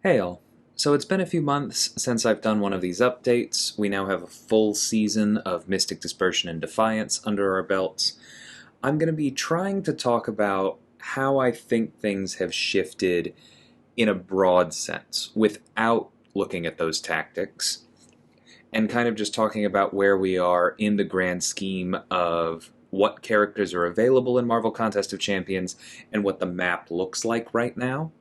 Hey all. So it's been a few months since I've done one of these updates. We now have a full season of Mystic Dispersion and Defiance under our belts. I'm going to be trying to talk about how I think things have shifted in a broad sense without looking at those tactics, and kind of just talking about where we are in the grand scheme of what characters are available in Marvel Contest of Champions and what the map looks like right now.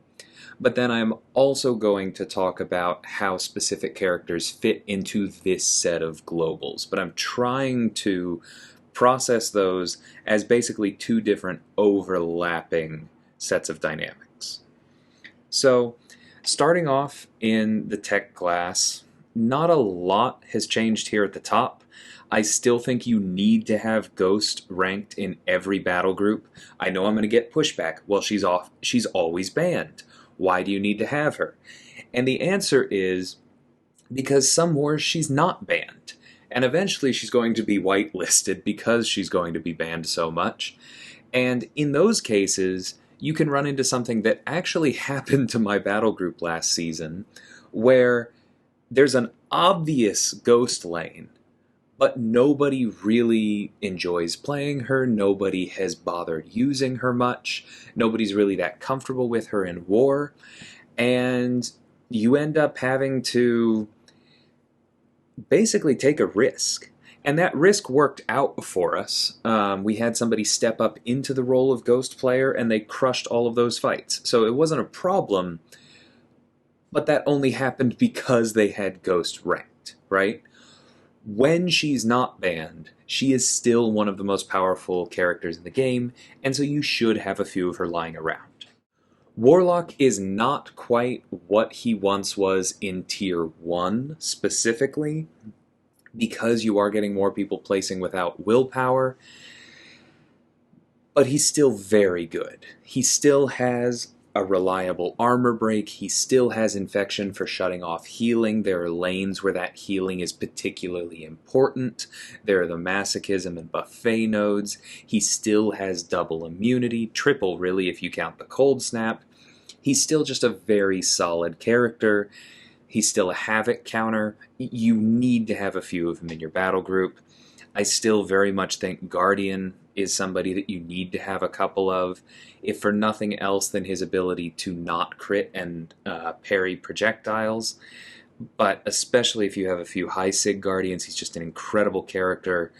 But then I'm also going to talk about how specific characters fit into this set of globals. But I'm trying to process those as basically two different overlapping sets of dynamics. So, starting off in the tech class, not a lot has changed here at the top. I still think you need to have Ghost ranked in every battle group. I know I'm going to get pushback. Well, she's always banned. Why do you need to have her? And the answer is because some wars she's not banned. And eventually she's going to be whitelisted because she's going to be banned so much. And in those cases, you can run into something that actually happened to my battle group last season, where there's an obvious Ghost lane, but nobody really enjoys playing her. Nobody has bothered using her much. Nobody's really that comfortable with her in war. And you end up having to basically take a risk. And that risk worked out for us. We had somebody step up into the role of Ghost player, and they crushed all of those fights. So it wasn't a problem, but that only happened because they had Ghost ranked, right? When she's not banned, she is still one of the most powerful characters in the game, and so you should have a few of her lying around. Warlock is not quite what he once was in Tier 1 specifically, because you are getting more people placing without willpower, but he's still very good. He still has a reliable armor break. He still has infection for shutting off healing. There are lanes where that healing is particularly important. There are the masochism and buffet nodes. He still has double immunity, triple really if you count the cold snap. He's still just a very solid character. He's still a havoc counter. You need to have a few of them in your battle group. I still very much think Guardian is somebody that you need to have a couple of, if for nothing else than his ability to not crit and parry projectiles. But especially if you have a few high sig Guardians, he's just an incredible character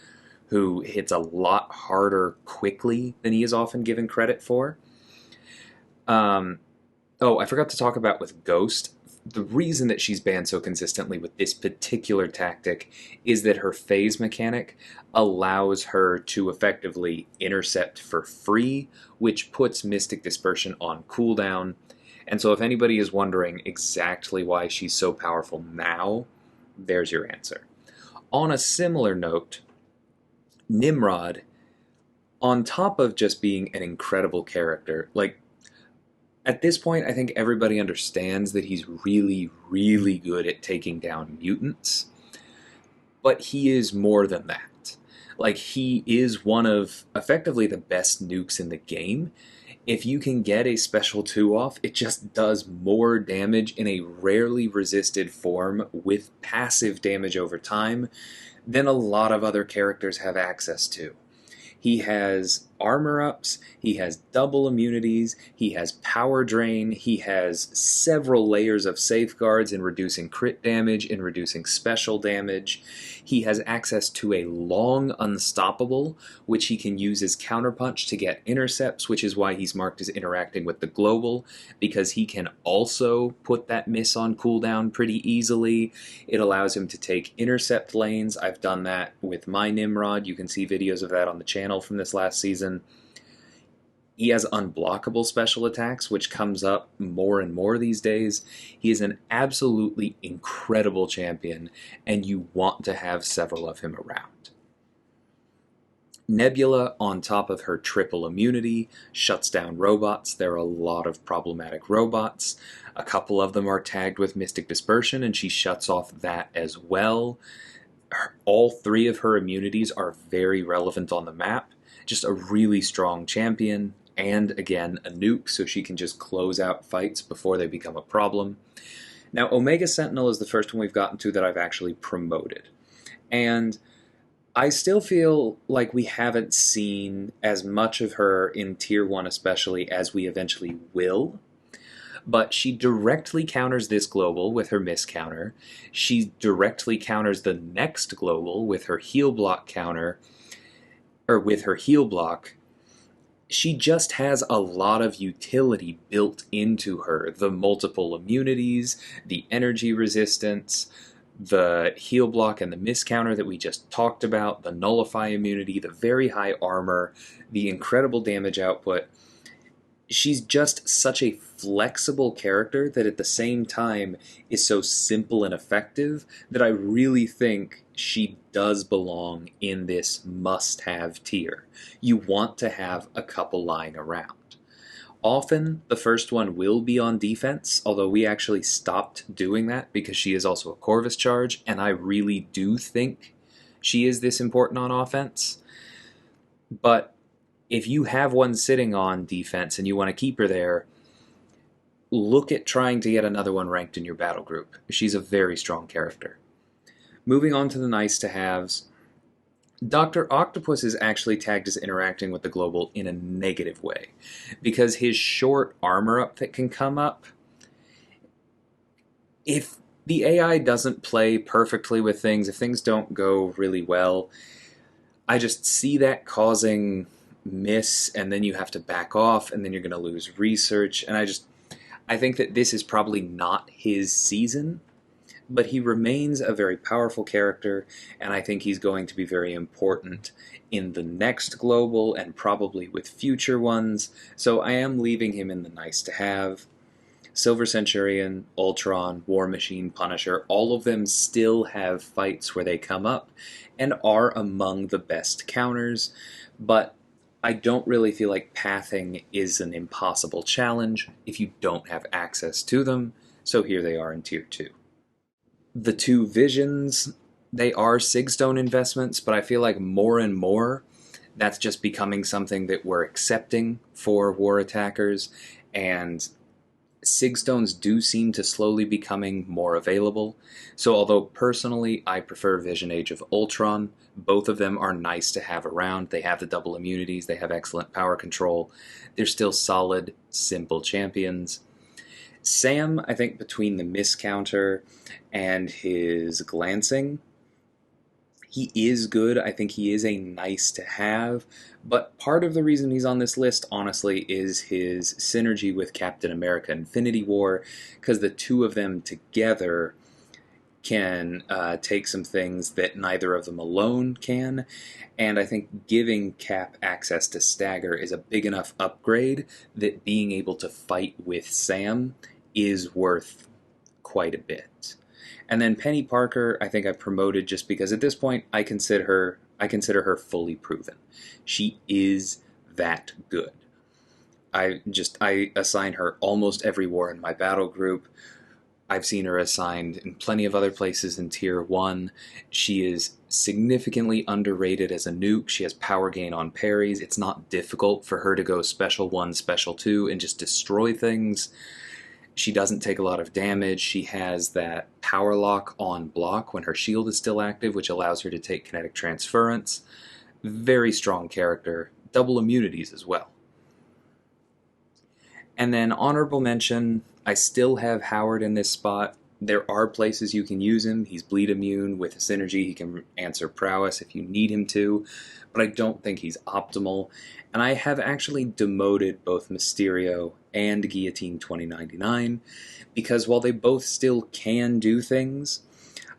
who hits a lot harder quickly than he is often given credit for. I forgot to talk about with Ghost. The reason that she's banned so consistently with this particular tactic is that her phase mechanic allows her to effectively intercept for free, which puts Mystic Dispersion on cooldown. And so if anybody is wondering exactly why she's so powerful now, there's your answer. On a similar note, Nimrod, on top of just being an incredible character, at this point, I think everybody understands that he's really, really good at taking down mutants. But he is more than that. He is one of, effectively, the best nukes in the game. If you can get a special 2 off, it just does more damage in a rarely resisted form with passive damage over time than a lot of other characters have access to. He has armor ups, he has double immunities, he has power drain, he has several layers of safeguards in reducing crit damage, in reducing special damage. He has access to a long unstoppable, which he can use as counterpunch to get intercepts, which is why he's marked as interacting with the global, because he can also put that miss on cooldown pretty easily. It allows him to take intercept lanes. I've done that with my Nimrod. You can see videos of that on the channel from this last season. He has unblockable special attacks, which comes up more and more these days. He is an absolutely incredible champion, and you want to have several of him around. Nebula, on top of her triple immunity, shuts down robots. There are a lot of problematic robots. A couple of them are tagged with Mystic Dispersion, and she shuts off that as well. All 3 of her immunities are very relevant on the map. Just a really strong champion. and again a nuke, so she can just close out fights before they become a problem. Now, Omega Sentinel is the first one we've gotten to that I've actually promoted. And I still feel like we haven't seen as much of her in Tier 1 especially as we eventually will. But she directly counters this global with her miss counter. She directly counters the next global with her heal block counter, or with her heal block. She just has a lot of utility built into her. The multiple immunities, the energy resistance, the heal block and the miss counter that we just talked about, the nullify immunity, the very high armor, the incredible damage output. She's just such a flexible character that at the same time is so simple and effective that I really think she does belong in this must-have tier. You want to have a couple lying around. Often, the first one will be on defense, although we actually stopped doing that because she is also a Corvus charge, and I really do think she is this important on offense. But if you have one sitting on defense and you want to keep her there, look at trying to get another one ranked in your battle group. She's a very strong character. Moving on to the nice-to-haves, Dr. Octopus is actually tagged as interacting with the global in a negative way, because his short armor up that can come up, if the AI doesn't play perfectly with things, if things don't go really well, I just see that causing miss, and then you have to back off, and then you're going to lose research, and I think that this is probably not his season, but he remains a very powerful character, and I think he's going to be very important in the next global and probably with future ones, so I am leaving him in the nice-to-have. Silver Centurion, Ultron, War Machine, Punisher, all of them still have fights where they come up and are among the best counters, but I don't really feel like pathing is an impossible challenge if you don't have access to them, so here they are in Tier 2. The two Visions, they are Sigstone investments, but I feel like more and more that's just becoming something that we're accepting for war attackers, and Sigstones do seem to slowly becoming more available. So although personally I prefer Vision Age of Ultron, both of them are nice to have around. They have the double immunities, they have excellent power control. They're still solid, simple champions. Sam, I think between the miss counter and his glancing, he is good. I think he is a nice to have, but part of the reason he's on this list, honestly, is his synergy with Captain America Infinity War, because the two of them together can take some things that neither of them alone can, and I think giving Cap access to Stagger is a big enough upgrade that being able to fight with Sam is worth quite a bit. And then Penny Parker, I think I promoted just because at this point I consider her fully proven. She is that good. I assign her almost every war in my battle group. I've seen her assigned in plenty of other places in Tier 1. She is significantly underrated as a nuke. She has power gain on parries. It's not difficult for her to go Special 1, Special 2, and just destroy things. She doesn't take a lot of damage. She has that power lock on block when her shield is still active, which allows her to take kinetic transference. Very strong character. Double immunities as well. And then honorable mention, I still have Howard in this spot. There are places you can use him. He's bleed immune with a synergy. He can answer prowess if you need him to, but I don't think he's optimal. And I have actually demoted both Mysterio and Guillotine 2099 because while they both still can do things,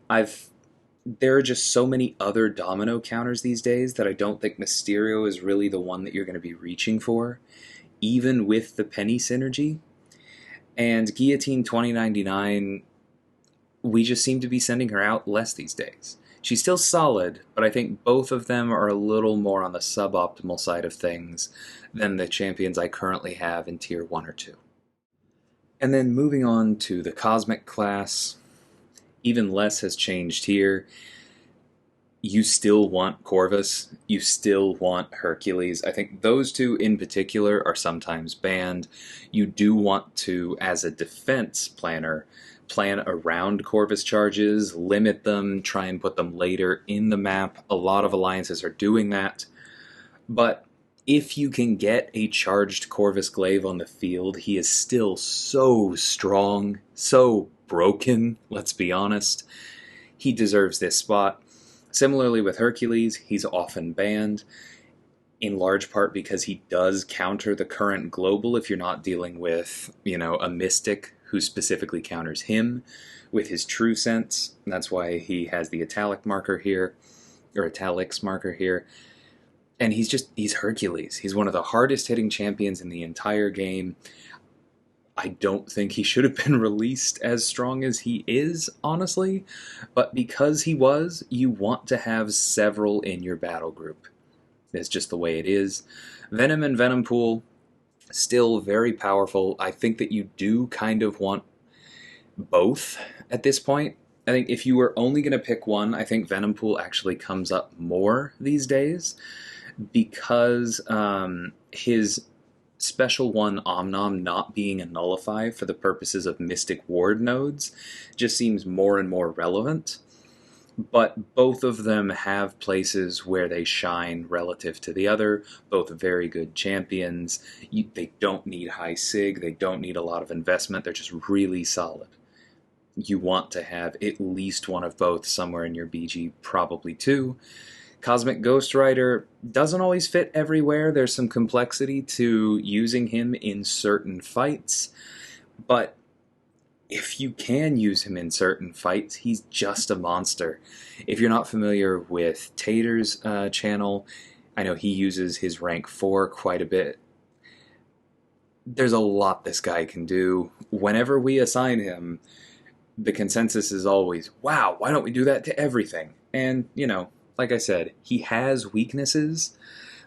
there are just so many other domino counters these days that I don't think Mysterio is really the one that you're going to be reaching for, even with the Penny synergy. And Guillotine 2099, we just seem to be sending her out less these days. She's still solid, but I think both of them are a little more on the suboptimal side of things than the champions I currently have in Tier 1 or 2. And then moving on to the Cosmic class, even less has changed here. you still want Corvus, you still want Hercules. I think those two in particular are sometimes banned. You do want to, as a defense planner, plan around Corvus charges, limit them, try and put them later in the map. A lot of alliances are doing that. But if you can get a charged Corvus Glaive on the field, he is still so strong, so broken, let's be honest. He deserves this spot. Similarly with Hercules, he's often banned, in large part because he does counter the current global if you're not dealing with, a mystic who specifically counters him with his true sense. That's why he has the italics marker here. And he's Hercules. He's one of the hardest hitting champions in the entire game. I don't think he should have been released as strong as he is, honestly. But because he was, you want to have several in your battle group. It's just the way it is. Venom and Venom Pool, still very powerful. I think that you do kind of want both at this point. I think if you were only going to pick one, I think Venom Pool actually comes up more these days because his special one Omnom not being a nullify for the purposes of Mystic Ward nodes just seems more and more relevant. But both of them have places where they shine relative to the other, both very good champions. They don't need high sig, they don't need a lot of investment, they're just really solid. You want to have at least one of both somewhere in your BG, probably two. Cosmic Ghost Rider doesn't always fit everywhere. There's some complexity to using him in certain fights, but if you can use him in certain fights, he's just a monster. If you're not familiar with Tater's channel, I know he uses his rank 4 quite a bit. There's a lot this guy can do. Whenever we assign him, the consensus is always, wow, why don't we do that to everything? And, like I said, he has weaknesses,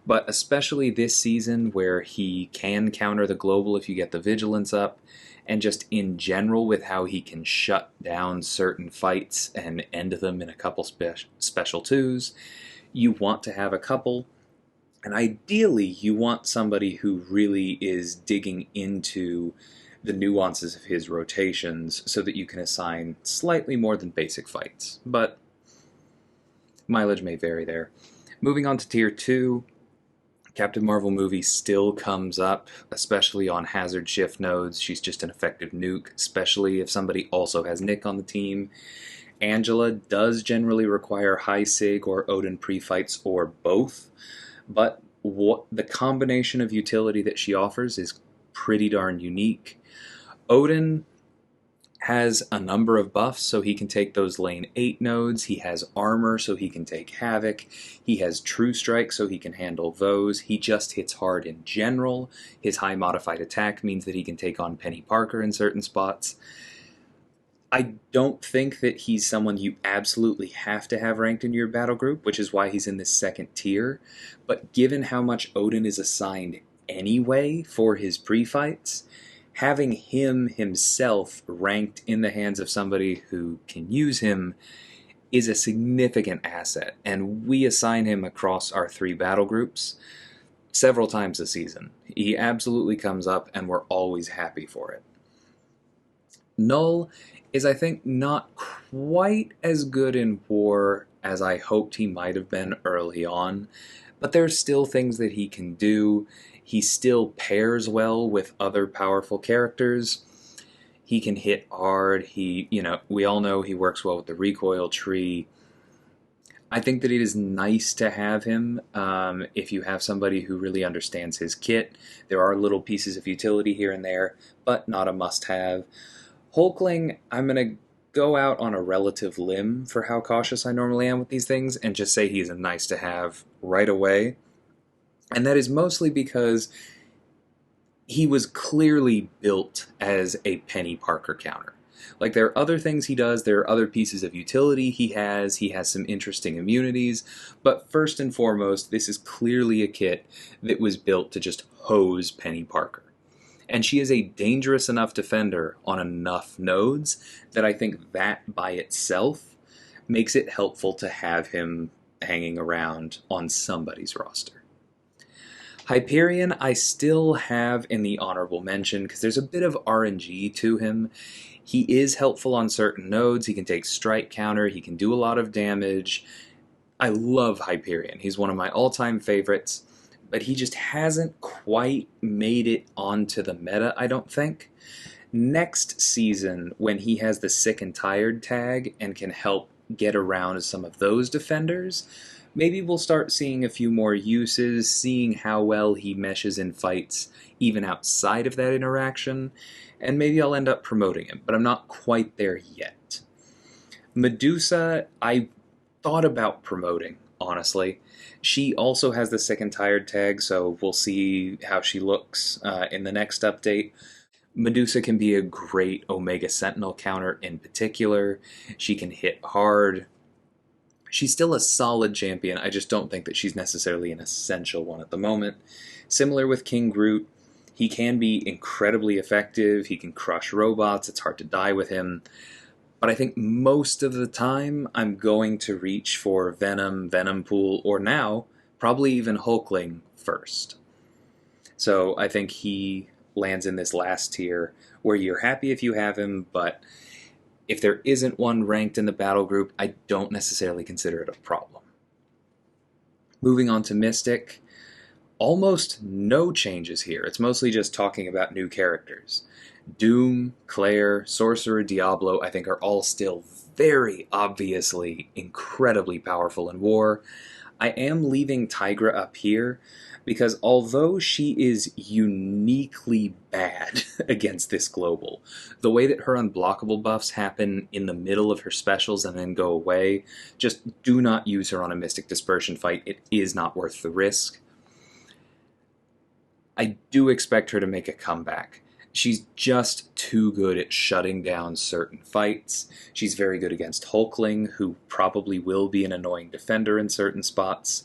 but especially this season where he can counter the global if you get the vigilance up, and just in general with how he can shut down certain fights and end them in a couple special twos, you want to have a couple. And ideally, you want somebody who really is digging into the nuances of his rotations so that you can assign slightly more than basic fights. But mileage may vary there. Moving on to Tier 2, Captain Marvel movie still comes up, especially on hazard shift nodes. She's just an effective nuke, especially if somebody also has Nick on the team. Angela does generally require high sig or Odin pre-fights or both, but the combination of utility that she offers is pretty darn unique. Odin has a number of buffs, so he can take those lane 8 nodes. He has armor, so he can take Havoc. He has True Strike, so he can handle those. He just hits hard in general. His high modified attack means that he can take on Penny Parker in certain spots. I don't think that he's someone you absolutely have to have ranked in your battle group, which is why he's in this second tier. But given how much Odin is assigned anyway for his pre-fights, having him himself ranked in the hands of somebody who can use him is a significant asset, and we assign him across our 3 battle groups several times a season. He absolutely comes up, and we're always happy for it. Null is, I think, not quite as good in War as I hoped he might have been early on, but there's still things that he can do. He still pairs well with other powerful characters. He can hit hard. We all know he works well with the recoil tree. I think that it is nice to have him if you have somebody who really understands his kit. There are little pieces of utility here and there, but not a must-have. Hulkling, I'm going to go out on a relative limb for how cautious I normally am with these things and just say he's a nice-to-have right away. And that is mostly because he was clearly built as a Penny Parker counter. Like, there are other things he does, there are other pieces of utility he has some interesting immunities, but first and foremost, this is clearly a kit that was built to just hose Penny Parker. And she is a dangerous enough defender on enough nodes that I think that by itself makes it helpful to have him hanging around on somebody's roster. Hyperion I still have in the honorable mention because there's a bit of RNG to him. He is helpful on certain nodes, he can take strike counter, he can do a lot of damage. I love Hyperion, he's one of my all-time favorites, but he just hasn't quite made it onto the meta, I don't think. Next season, when he has the sick and tired tag and can help get around some of those defenders, maybe we'll start seeing a few more uses, seeing how well he meshes in fights even outside of that interaction, and maybe I'll end up promoting him, but I'm not quite there yet. Medusa, I thought about promoting, honestly. She also has the sick and tired tag, so we'll see how she looks in the next update. Medusa can be a great Omega Sentinel counter in particular. She can hit hard. She's still a solid champion, I just don't think that she's necessarily an essential one at the moment. Similar with King Groot, he can be incredibly effective, he can crush robots, it's hard to die with him, but I think most of the time I'm going to reach for Venom, Venompool, or now, probably even Hulkling first. So I think he lands in this last tier where you're happy if you have him, but if there isn't one ranked in the battle group, I don't necessarily consider it a problem. Moving on to Mystic, almost no changes here. It's mostly just talking about new characters. Doom, Claire, Sorcerer, Diablo, I think are all still very obviously incredibly powerful in war. I am leaving Tigra up here because although she is uniquely bad against this global, the way that her unblockable buffs happen in the middle of her specials and then go away, just do not use her on a Mystic Dispersion fight. It is not worth the risk. I do expect her to make a comeback. She's just too good at shutting down certain fights. She's very good against Hulkling, who probably will be an annoying defender in certain spots.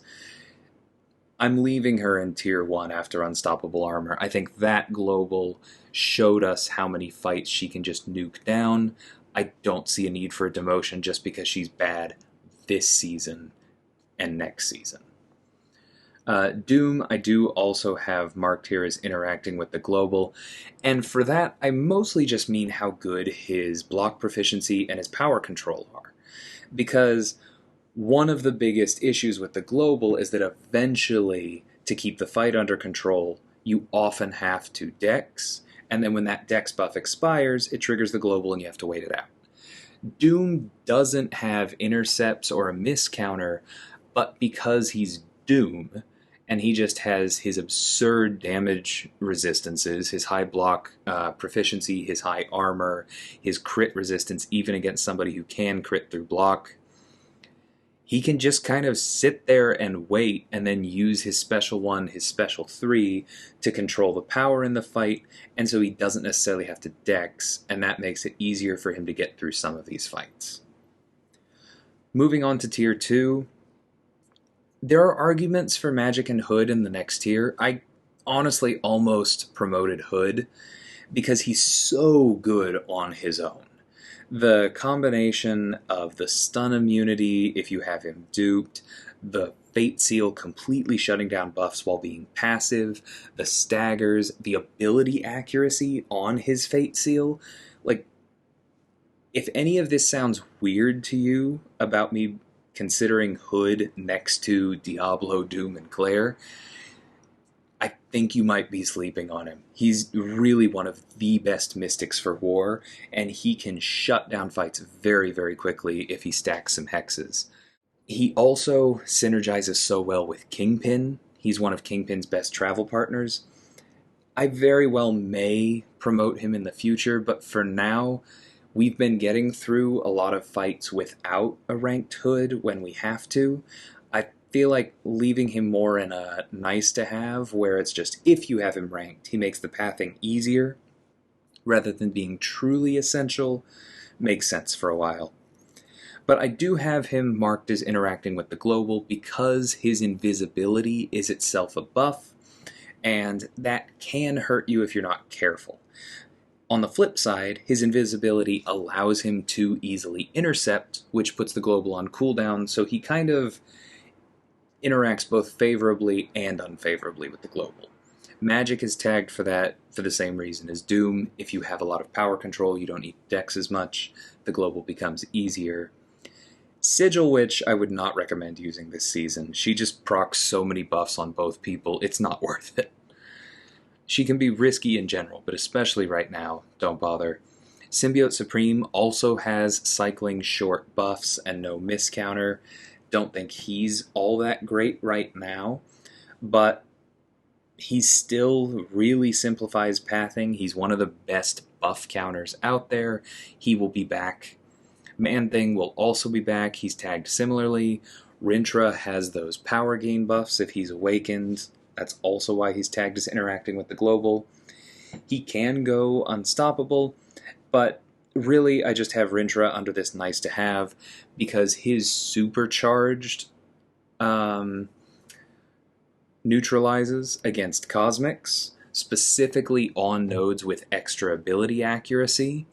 I'm leaving her in Tier 1 after Unstoppable Armor. I think that global showed us how many fights she can just nuke down. I don't see a need for a demotion just because she's bad this season and next season. Doom, I do also have marked here as interacting with the global, and for that, I mostly just mean how good his block proficiency and his power control are. Because one of the biggest issues with the global is that eventually, to keep the fight under control, you often have to dex, and then when that dex buff expires, it triggers the global and you have to wait it out. Doom doesn't have intercepts or a miss counter, but because he's Doom, and he just has his absurd damage resistances, his high block proficiency, his high armor, his crit resistance even against somebody who can crit through block, he can just kind of sit there and wait and then use his special 1, his special 3 to control the power in the fight, and so he doesn't necessarily have to dex, and that makes it easier for him to get through some of these fights. Moving on to Tier 2, there are arguments for Magic and Hood in the next tier. I honestly almost promoted Hood because he's so good on his own. The combination of the stun immunity, if you have him duped, the Fate Seal completely shutting down buffs while being passive, the staggers, the ability accuracy on his Fate Seal, like, if any of this sounds weird to you about me considering Hood next to Diablo, Doom, and Claire, I think you might be sleeping on him. He's really one of the best mystics for war, and he can shut down fights very, very quickly if he stacks some hexes. He also synergizes so well with Kingpin. He's one of Kingpin's best travel partners. I very well may promote him in the future, but for now, we've been getting through a lot of fights without a ranked Hood when we have to. I feel like leaving him more in a nice to have, where it's just if you have him ranked, he makes the pathing easier, rather than being truly essential, makes sense for a while. But I do have him marked as interacting with the global because his invisibility is itself a buff, and that can hurt you if you're not careful. On the flip side, his invisibility allows him to easily intercept, which puts the global on cooldown, so he kind of interacts both favorably and unfavorably with the global. Magic is tagged for that for the same reason as Doom. If you have a lot of power control, you don't need Dex as much. The global becomes easier. Sigil Witch, I would not recommend using this season. She just procs so many buffs on both people, it's not worth it. She can be risky in general, but especially right now, don't bother. Symbiote Supreme also has cycling short buffs and no miss counter. Don't think he's all that great right now, but he still really simplifies pathing. He's one of the best buff counters out there. He will be back. Man-Thing will also be back. He's tagged similarly. Rintra has those power gain buffs if he's awakened. That's also why he's tagged as interacting with the global. He can go unstoppable, but really I just have Rintra under this nice to have because his supercharged neutralizes against cosmics, specifically on nodes with extra ability accuracy,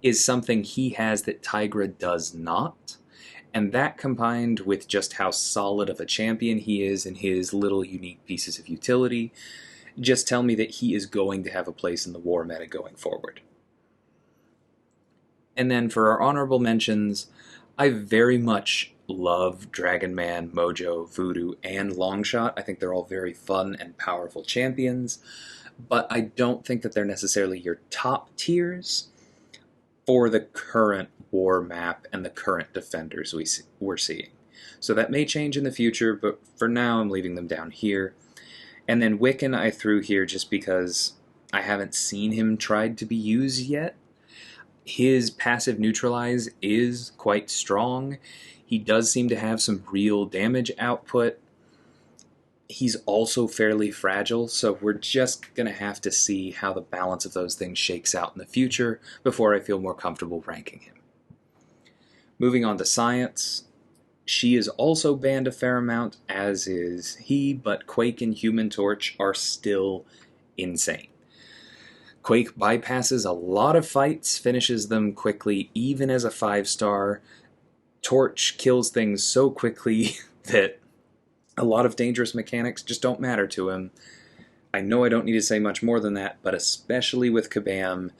is something he has that Tigra does not. And that combined with just how solid of a champion he is and his little unique pieces of utility just tell me that he is going to have a place in the war meta going forward. And then for our honorable mentions, I very much love Dragon Man, Mojo, Voodoo, and Longshot. I think they're all very fun and powerful champions, but I don't think that they're necessarily your top tiers for the current war map and the current defenders we're seeing. So that may change in the future, but for now I'm leaving them down here. And then Wiccan I threw here just because I haven't seen him tried to be used yet. His passive neutralize is quite strong. He does seem to have some real damage output. He's also fairly fragile, so we're just going to have to see how the balance of those things shakes out in the future before I feel more comfortable ranking him. Moving on to Science, she is also banned a fair amount, as is he, but Quake and Human Torch are still insane. Quake bypasses a lot of fights, finishes them quickly, even as a 5-star. Torch kills things so quickly that a lot of dangerous mechanics just don't matter to him. I know I don't need to say much more than that, but especially with Kabam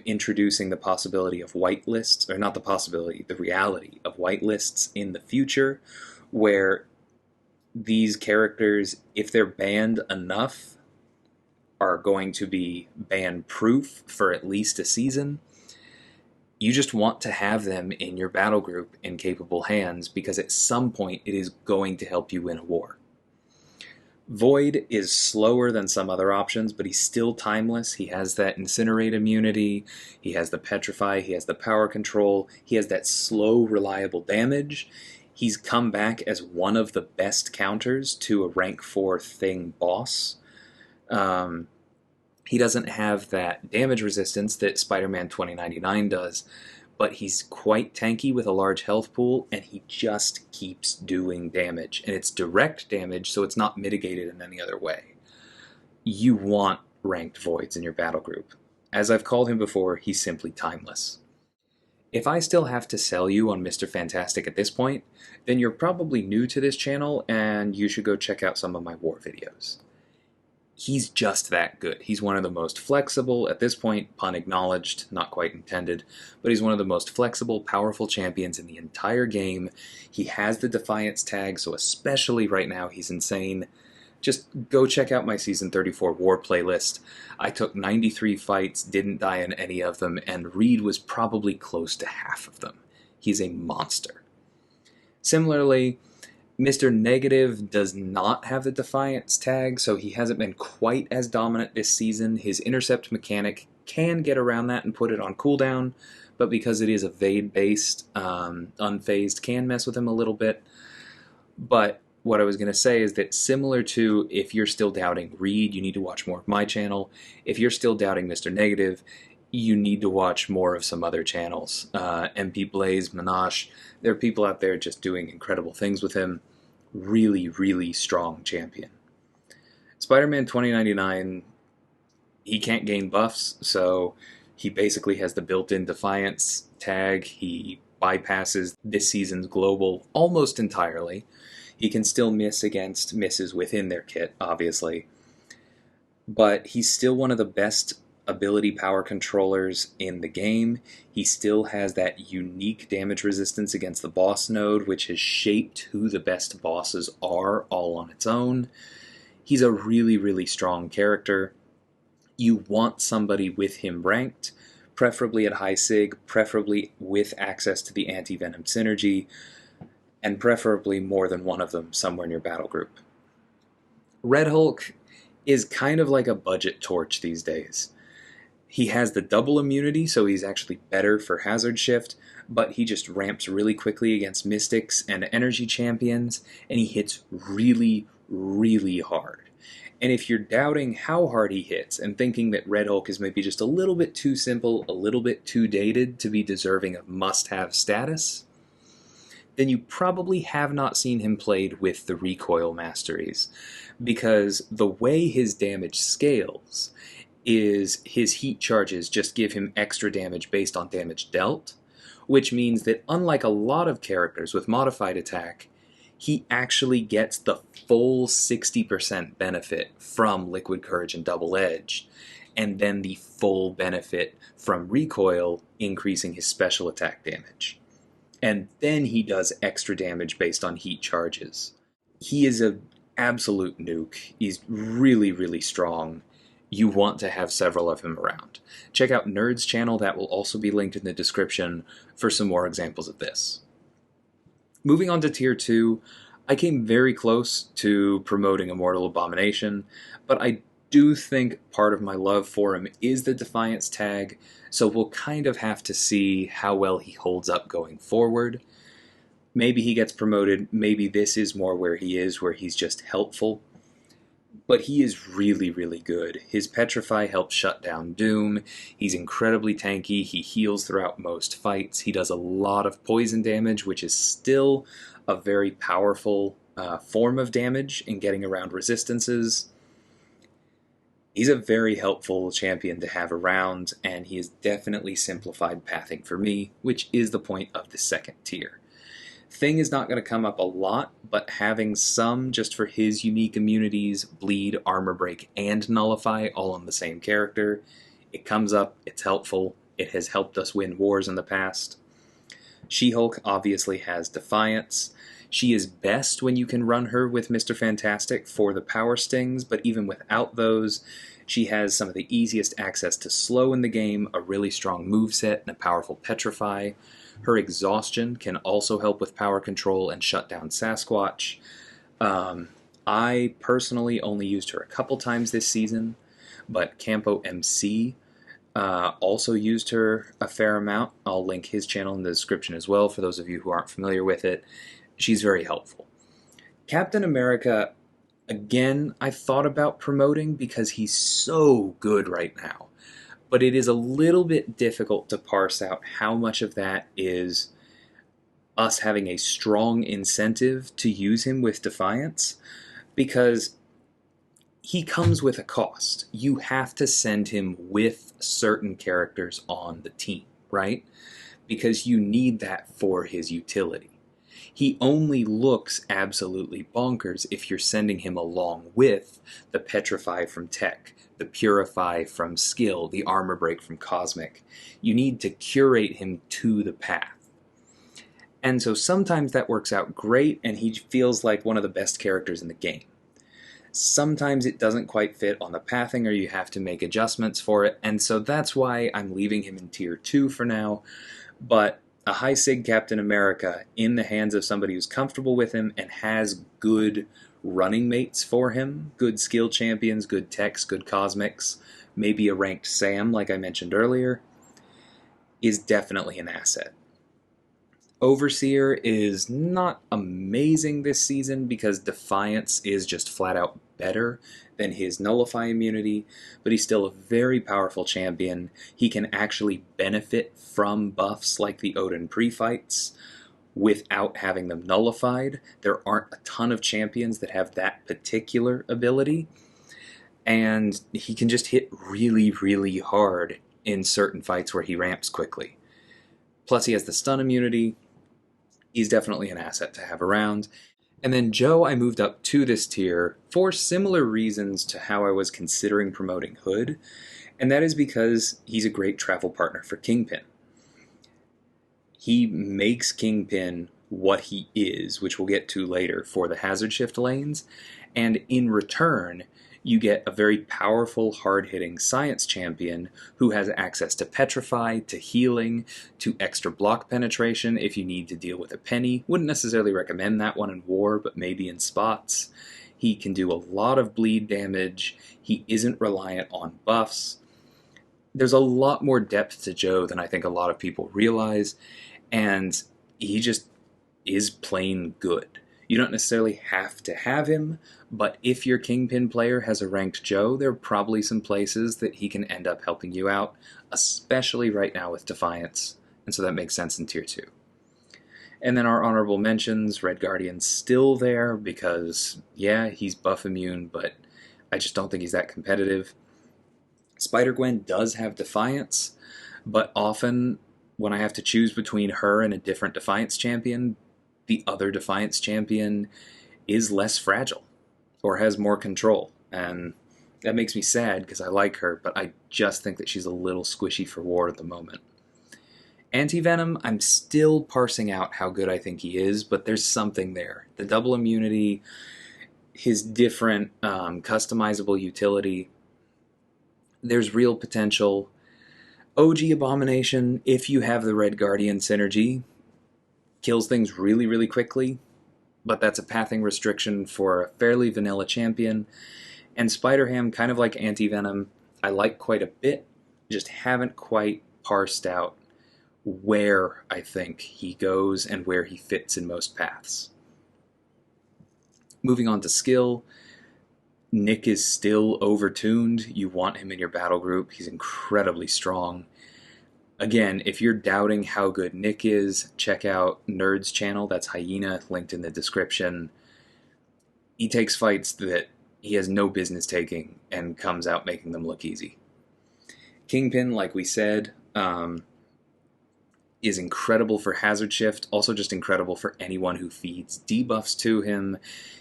introducing the possibility of whitelists, or not the possibility, the reality of whitelists in the future, where these characters, if they're banned enough, are going to be ban-proof for at least a season. You just want to have them in your battle group in capable hands because at some point it is going to help you win a war. Void is slower than some other options, but he's still timeless. He has that Incinerate immunity, he has the Petrify, he has the power control, he has that slow, reliable damage. He's come back as one of the best counters to a rank 4 thing boss. He doesn't have that damage resistance that Spider-Man 2099 does, but he's quite tanky with a large health pool, and he just keeps doing damage. And it's direct damage, so it's not mitigated in any other way. You want ranked Voids in your battle group. As I've called him before, he's simply timeless. If I still have to sell you on Mr. Fantastic at this point, then you're probably new to this channel, and you should go check out some of my war videos. He's just that good. He's one of the most flexible, at this point, pun acknowledged, not quite intended, but he's one of the most flexible, powerful champions in the entire game. He has the Defiance tag, so especially right now, he's insane. Just go check out my Season 34 War playlist. I took 93 fights, didn't die in any of them, and Reed was probably close to half of them. He's a monster. Similarly, Mr. Negative does not have the Defiance tag, so he hasn't been quite as dominant this season. His intercept mechanic can get around that and put it on cooldown, but because it is evade-based, unfazed can mess with him a little bit. But what I was going to say is that similar to if you're still doubting Reed, you need to watch more of my channel. If you're still doubting Mr. Negative, you need to watch more of some other channels. MP Blaze, Minash, there are people out there just doing incredible things with him. Really, really strong champion. Spider-Man 2099, he can't gain buffs, so he basically has the built-in Defiance tag. He bypasses this season's global almost entirely. He can still miss against misses within their kit, obviously, but he's still one of the best ability power controllers in the game. He still has that unique damage resistance against the boss node, which has shaped who the best bosses are all on its own. He's a really, really strong character. You want somebody with him ranked, preferably at high sig, preferably with access to the anti-venom synergy, and preferably more than one of them somewhere near battle group. Red Hulk is kind of like a budget torch these days. He has the double immunity, so he's actually better for hazard shift, but he just ramps really quickly against mystics and energy champions, and he hits really, really hard. And if you're doubting how hard he hits and thinking that Red Hulk is maybe just a little bit too simple, a little bit too dated to be deserving of must-have status, then you probably have not seen him played with the recoil masteries, because the way his damage scales is his heat charges just give him extra damage based on damage dealt, which means that unlike a lot of characters with modified attack, he actually gets the full 60% benefit from Liquid Courage and Double Edge, and then the full benefit from recoil, increasing his special attack damage. And then he does extra damage based on heat charges. He is an absolute nuke. He's really, really strong. You want to have several of him around. Check out Nerd's channel, that will also be linked in the description, for some more examples of this. Moving on to Tier 2, I came very close to promoting Immortal Abomination, but I do think part of my love for him is the Defiance tag, so we'll kind of have to see how well he holds up going forward. Maybe he gets promoted, maybe this is more where he is, where he's just helpful. But he is really, really good. His Petrify helps shut down Doom. He's incredibly tanky. He heals throughout most fights. He does a lot of poison damage, which is still a very powerful form of damage in getting around resistances. He's a very helpful champion to have around, and he has definitely simplified pathing for me, which is the point of the second tier. Thing is not going to come up a lot, but having some just for his unique immunities, bleed, armor break, and nullify all on the same character, it comes up, it's helpful, it has helped us win wars in the past. She-Hulk obviously has Defiance. She is best when you can run her with Mr. Fantastic for the power stings, but even without those, she has some of the easiest access to slow in the game, a really strong moveset, and a powerful Petrify. Her exhaustion can also help with power control and shut down Sasquatch. I personally only used her a couple times this season, but Campo MC also used her a fair amount. I'll link his channel in the description as well for those of you who aren't familiar with it. She's very helpful. Captain America, again, I've thought about promoting because he's so good right now. But it is a little bit difficult to parse out how much of that is us having a strong incentive to use him with Defiance, because he comes with a cost. You have to send him with certain characters on the team, right? Because you need that for his utility. He only looks absolutely bonkers if you're sending him along with the Petrify from Tech, the Purify from Skill, the Armor Break from Cosmic. You need to curate him to the path. And so sometimes that works out great, and he feels like one of the best characters in the game. Sometimes it doesn't quite fit on the pathing, or you have to make adjustments for it, and so that's why I'm leaving him in Tier 2 for now. But a high sig Captain America in the hands of somebody who's comfortable with him and has good running mates for him, good skill champions, good techs, good cosmics, maybe a ranked Sam like I mentioned earlier, is definitely an asset. Overseer is not amazing this season because Defiance is just flat out better than his Nullify immunity, but he's still a very powerful champion. He can actually benefit from buffs like the Odin pre-fights without having them nullified. There aren't a ton of champions that have that particular ability, and he can just hit really, really hard in certain fights where he ramps quickly. Plus he has the stun immunity. He's definitely an asset to have around. And then Joe, I moved up to this tier for similar reasons to how I was considering promoting Hood, and that is because he's a great travel partner for Kingpin. He makes Kingpin what he is, which we'll get to later for the hazard shift lanes, and in return, you get a very powerful, hard-hitting science champion who has access to Petrify, to healing, to extra block penetration if you need to deal with a penny. Wouldn't necessarily recommend that one in war, but maybe in spots. He can do a lot of bleed damage. He isn't reliant on buffs. There's a lot more depth to Joe than I think a lot of people realize, and he just is plain good. You don't necessarily have to have him, but if your Kingpin player has a ranked Joe, there are probably some places that he can end up helping you out, especially right now with Defiance, and so that makes sense in Tier 2. And then our honorable mentions, Red Guardian's still there because, yeah, he's buff immune, but I just don't think he's that competitive. Spider-Gwen does have Defiance, but often when I have to choose between her and a different Defiance champion, the other Defiance champion is less fragile or has more control. And that makes me sad because I like her, but I just think that she's a little squishy for war at the moment. Anti-Venom, I'm still parsing out how good I think he is, but there's something there. The double immunity, his different customizable utility, there's real potential. OG Abomination, if you have the Red Guardian synergy, kills things really, really quickly, but that's a pathing restriction for a fairly vanilla champion. And Spider-Ham, kind of like Anti-Venom, I like quite a bit, just haven't quite parsed out where I think he goes and where he fits in most paths. Moving on to skill, Nick is still overtuned. You want him in your battle group. He's incredibly strong. Again, if you're doubting how good Nick is, check out Nerd's channel. That's Hyena, linked in the description. He takes fights that he has no business taking and comes out making them look easy. Kingpin, like we said, is incredible for hazard shift, also just incredible for anyone who feeds debuffs to him.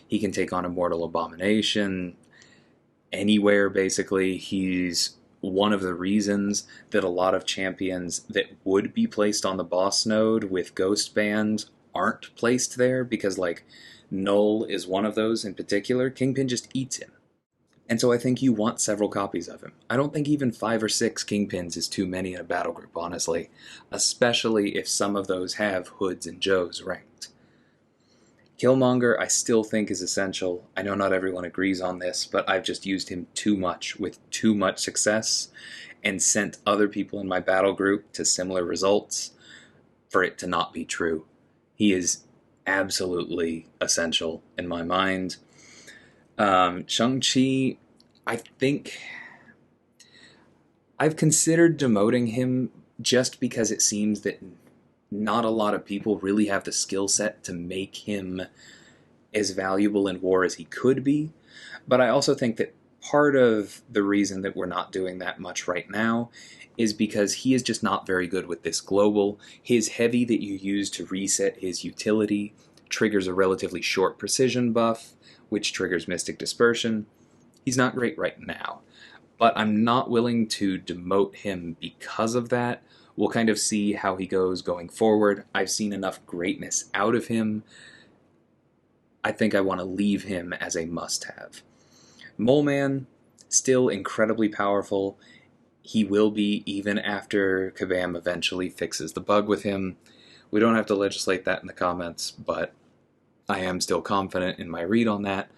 He can take on Immortal Abomination anywhere, basically. He's one of the reasons that a lot of champions that would be placed on the boss node with Ghost Band aren't placed there, because, like, Null is one of those in particular. Kingpin just eats him. And so I think you want several copies of him. I don't think even 5 or 6 Kingpins is too many in a battle group, honestly, especially if some of those have Hoods and Joes ranked. Killmonger I still think is essential. I know not everyone agrees on this, but I've just used him too much with too much success and sent other people in my battle group to similar results for it to not be true. He is absolutely essential in my mind. Shang-Chi, I think I've considered demoting him just because it seems that not a lot of people really have the skill set to make him as valuable in war as he could be. But I also think that part of the reason that we're not doing that much right now is because he is just not very good with this global. His heavy that you use to reset his utility triggers a relatively short precision buff, which triggers Mystic Dispersion. He's not great right now, but I'm not willing to demote him because of that. We'll kind of see how he goes going forward. I've seen enough greatness out of him. I think I want to leave him as a must-have. Mole Man, still incredibly powerful. He will be even after Kabam eventually fixes the bug with him. We don't have to legislate that in the comments, but I am still confident in my read on that.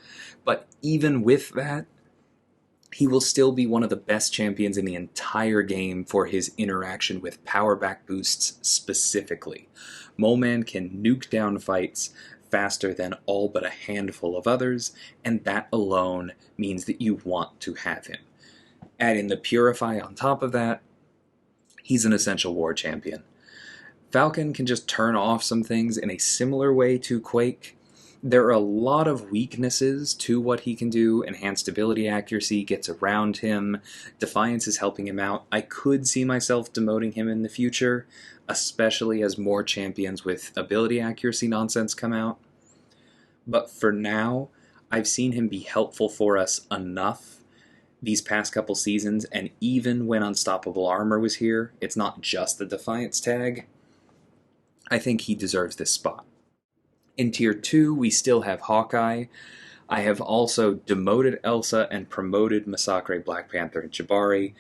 But even with that, he will still be one of the best champions in the entire game for his interaction with power back boosts specifically. Mole Man can nuke down fights faster than all but a handful of others, and that alone means that you want to have him. Add in the Purify on top of that, he's an essential war champion. Falcon can just turn off some things in a similar way to Quake. There are a lot of weaknesses to what he can do. Enhanced ability accuracy gets around him. Defiance is helping him out. I could see myself demoting him in the future, especially as more champions with ability accuracy nonsense come out. But for now, I've seen him be helpful for us enough these past couple seasons, and even when Unstoppable Armor was here, it's not just the Defiance tag. I think he deserves this spot. In Tier 2, we still have Hawkeye. I have also demoted Elsa and promoted Masacre, Black Panther, and Jabari.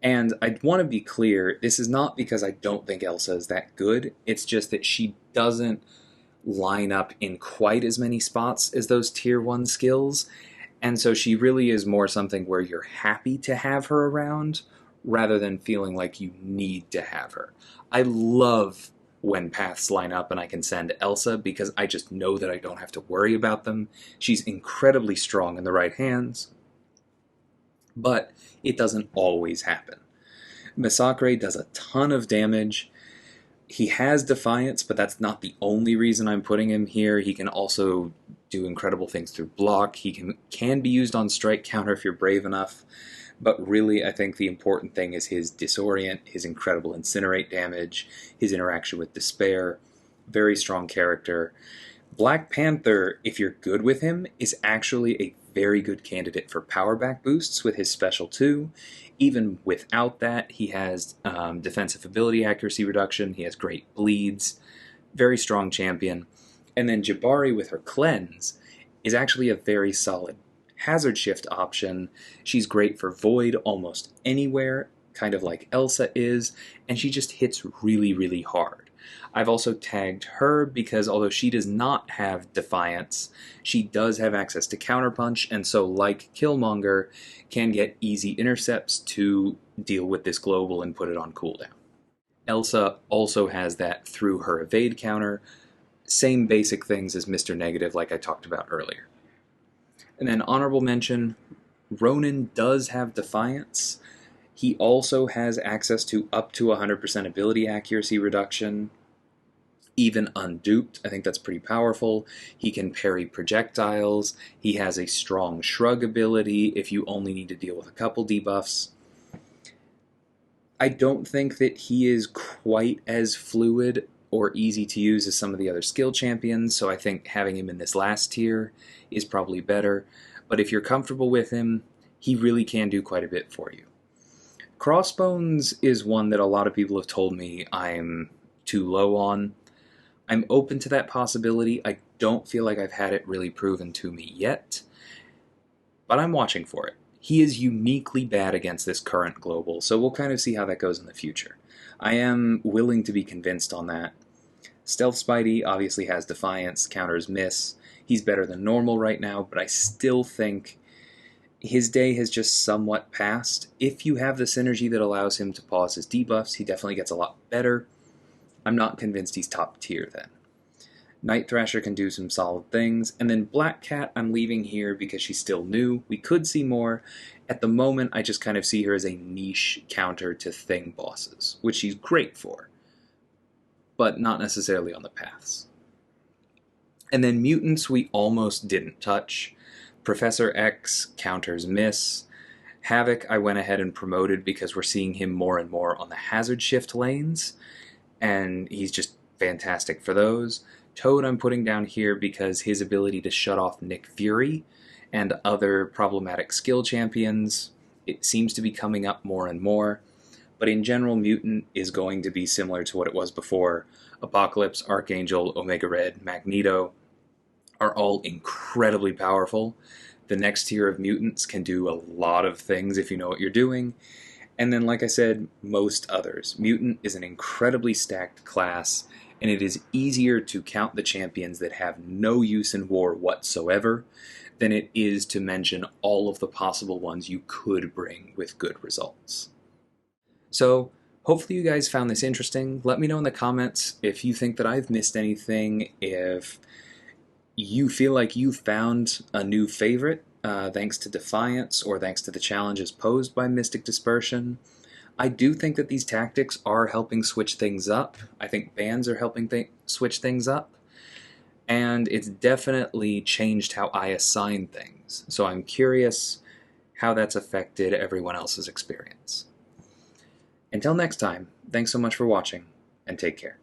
And I want to be clear, this is not because I don't think Elsa is that good, it's just that she doesn't line up in quite as many spots as those Tier 1 skills, and so she really is more something where you're happy to have her around, rather than feeling like you need to have her. I love when paths line up and I can send Elsa, because I just know that I don't have to worry about them. She's incredibly strong in the right hands, but it doesn't always happen. Masacre does a ton of damage. He has Defiance, but that's not the only reason I'm putting him here. He can also do incredible things through block. He can be used on strike counter if you're brave enough. But really, I think the important thing is his Disorient, his incredible Incinerate damage, his interaction with Despair. Very strong character. Black Panther, if you're good with him, is actually a very good candidate for power back boosts with his special 2. Even without that, he has defensive ability accuracy reduction, he has great bleeds, very strong champion. And then Jabari with her cleanse is actually a very solid hazard shift option. She's great for Void almost anywhere, kind of like Elsa is, and she just hits really, really hard. I've also tagged her because although she does not have Defiance, she does have access to Counterpunch, and so, like Killmonger, can get easy intercepts to deal with this global and put it on cooldown. Elsa also has that through her evade counter, same basic things as Mr. Negative like I talked about earlier. And then honorable mention, Ronan does have Defiance. He also has access to up to 100% ability accuracy reduction, even unduped. I think that's pretty powerful. He can parry projectiles. He has a strong shrug ability if you only need to deal with a couple debuffs. I don't think that he is quite as fluid or easy to use as some of the other skill champions, so I think having him in this last tier is probably better. But if you're comfortable with him, he really can do quite a bit for you. Crossbones is one that a lot of people have told me I'm too low on. I'm open to that possibility. I don't feel like I've had it really proven to me yet, but I'm watching for it. He is uniquely bad against this current global, so we'll kind of see how that goes in the future. I am willing to be convinced on that. Stealth Spidey obviously has Defiance, counters miss. He's better than normal right now, but I still think his day has just somewhat passed. If you have the synergy that allows him to pause his debuffs, he definitely gets a lot better. I'm not convinced he's top tier then. Night Thrasher can do some solid things, and then Black Cat I'm leaving here because she's still new. We could see more. At the moment, I just kind of see her as a niche counter to Thing bosses, which she's great for, but not necessarily on the paths. And then Mutants we almost didn't touch. Professor X counters miss. Havoc I went ahead and promoted because we're seeing him more and more on the hazard shift lanes, and he's just fantastic for those. Toad I'm putting down here because his ability to shut off Nick Fury and other problematic skill champions, it seems to be coming up more and more. But in general, Mutant is going to be similar to what it was before. Apocalypse, Archangel, Omega Red, Magneto are all incredibly powerful. The next tier of mutants can do a lot of things if you know what you're doing. And then, like I said, most others. Mutant is an incredibly stacked class, and it is easier to count the champions that have no use in war whatsoever than it is to mention all of the possible ones you could bring with good results. So, hopefully you guys found this interesting. Let me know in the comments if you think that I've missed anything, if you feel like you found a new favorite thanks to Defiance or thanks to the challenges posed by Mystic Dispersion. I do think that these tactics are helping switch things up. I think bans are helping switch things up. And it's definitely changed how I assign things. So I'm curious how that's affected everyone else's experience. Until next time, thanks so much for watching, and take care.